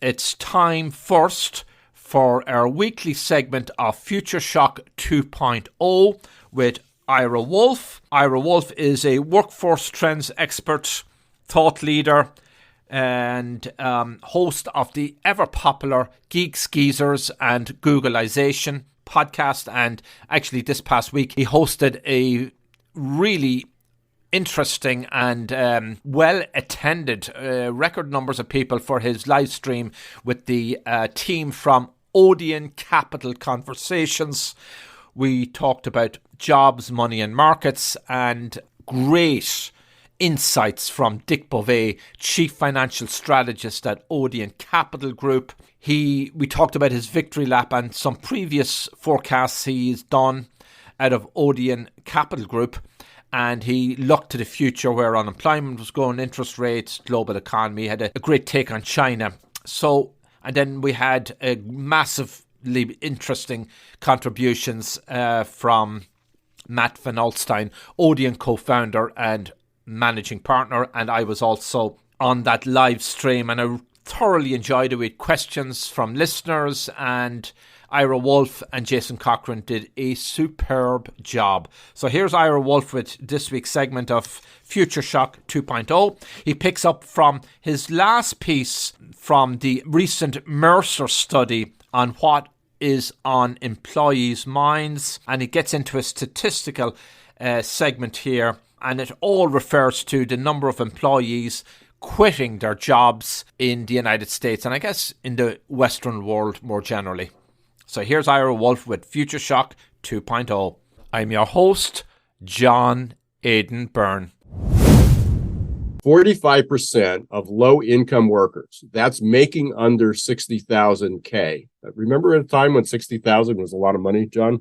it's time first for our weekly segment of Future Shock 2.0 with Ira Wolfe. Ira Wolfe is a workforce trends expert, thought leader, and host of the ever-popular Geeks, Geezers and Googlization podcast. And actually this past week he hosted a really interesting and well-attended record numbers of people for his live stream with the team from Odeon Capital Conversations. We talked about jobs, money and markets, and great insights from Dick Bovee, Chief Financial Strategist at Odeon Capital Group. We talked about his victory lap and some previous forecasts he's done out of Odeon Capital Group. And he looked to the future where unemployment was going, interest rates, global economy, had a great take on China. And then we had a massively interesting contributions from Matt Van Alstyne, Odeon co-founder and managing partner. And I was also on that live stream and I thoroughly enjoyed it with questions from listeners, and Ira Wolfe and Jason Cochran did a superb job. So here's Ira Wolfe with this week's segment of Future Shock 2.0. He picks up from his last piece from the recent Mercer study on what is on employees' minds, and he gets into a statistical segment here, and it all refers to the number of employees quitting their jobs in the United States, and I guess in the Western world more generally. So here's Ira Wolfe with Future Shock 2.0. I'm your host, John Aidan Byrne. 45% of low-income workers, that's making under 60,000 K. Remember at a time when 60,000 was a lot of money, John?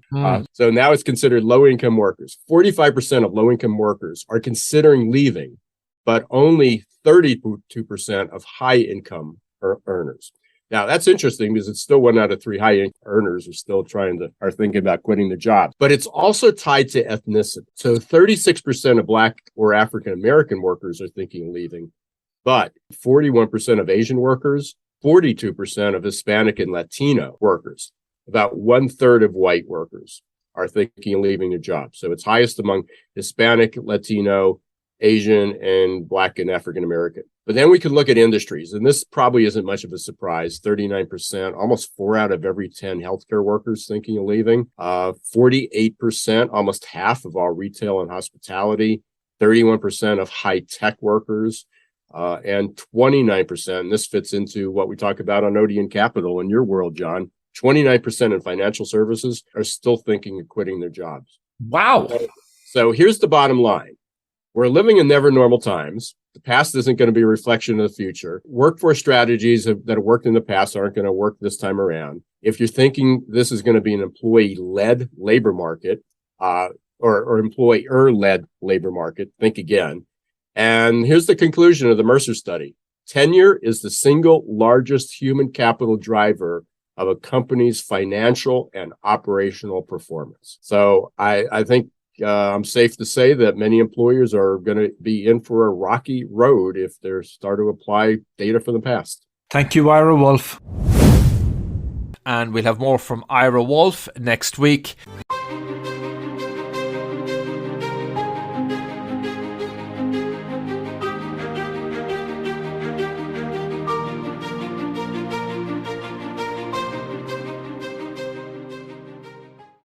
So now it's considered low-income workers. 45% of low-income workers are considering leaving, but only 32% of high-income earners. Now, that's interesting because it's still 1 out of 3 high-income earners are thinking about quitting the job. But it's also tied to ethnicity. So 36% of Black or African-American workers are thinking of leaving, but 41% of Asian workers, 42% of Hispanic and Latino workers, about 1/3 of white workers are thinking of leaving a job. So it's highest among Hispanic, Latino, Asian, and Black and African American. But then we could look at industries, and this probably isn't much of a surprise. 39%, almost 4 out of every 10 healthcare workers thinking of leaving. 48%, almost half of all retail and hospitality. 31% of high-tech workers, and 29%, and this fits into what we talk about on Odeon Capital in your world, John, 29% in financial services are still thinking of quitting their jobs. Wow. So here's the bottom line. We're living in never normal times. The past isn't going to be a reflection of the future. Workforce strategies that have worked in the past aren't going to work this time around. If you're thinking this is going to be an employee-led labor market, or employer-led labor market, think again. And here's the conclusion of the Mercer study. Tenure is the single largest human capital driver of a company's financial and operational performance. So I think I'm safe to say that many employers are going to be in for a rocky road if they start to apply data from the past. Thank you, Ira Wolfe. And we'll have more from Ira Wolfe next week.